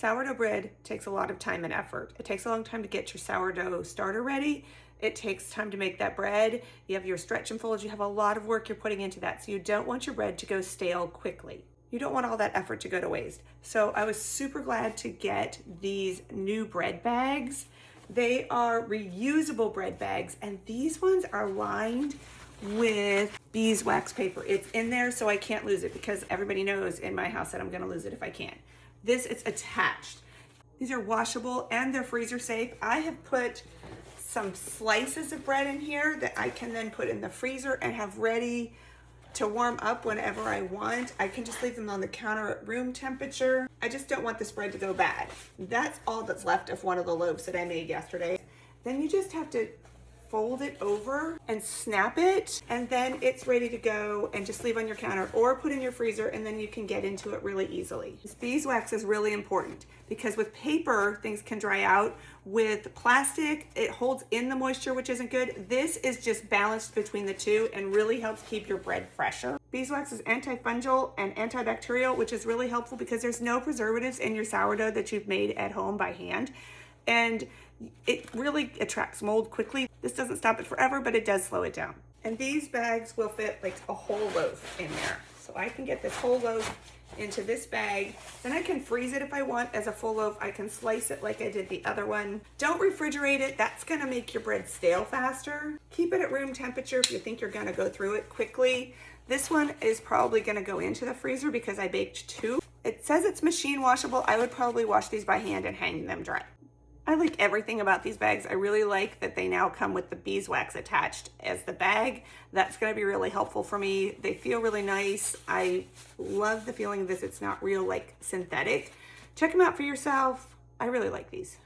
Sourdough bread takes a lot of time and effort. It takes a long time to get your sourdough starter ready. It takes time to make that bread. You have your stretch and folds. You have a lot of work you're putting into that. So you don't want your bread to go stale quickly. You don't want all that effort to go to waste. So I was super glad to get these new bread bags. They are reusable bread bags, and these ones are lined with beeswax paper. It's in there so I can't lose it, because everybody knows in my house that I'm gonna lose it if I can. This, it's attached. These are washable and they're freezer safe. I have put some slices of bread in here that I can then put in the freezer and have ready to warm up whenever I want. I can just leave them on the counter at room temperature. I just don't want this bread to go bad. That's all that's left of one of the loaves that I made yesterday. Then you just have to fold it over and snap it, and then it's ready to go, and just leave on your counter or put in your freezer, and then you can get into it really easily. This beeswax is really important because with paper, things can dry out. With plastic, it holds in the moisture, which isn't good. This is just balanced between the two and really helps keep your bread fresher. Beeswax is antifungal and antibacterial, which is really helpful because there's no preservatives in your sourdough that you've made at home by hand. And it really attracts mold quickly. This doesn't stop it forever, but it does slow it down. And these bags will fit like a whole loaf in there. So I can get this whole loaf into this bag. Then I can freeze it if I want as a full loaf. I can slice it like I did the other one. Don't refrigerate it. That's gonna make your bread stale faster. Keep it at room temperature if you think you're gonna go through it quickly. This one is probably gonna go into the freezer because I baked 2. It says it's machine washable. I would probably wash these by hand and hang them dry. I like everything about these bags. I really like that they now come with the beeswax attached as the bag. That's gonna be really helpful for me. They feel really nice. I love the feeling of this. It's not real like synthetic. Check them out for yourself. I really like these.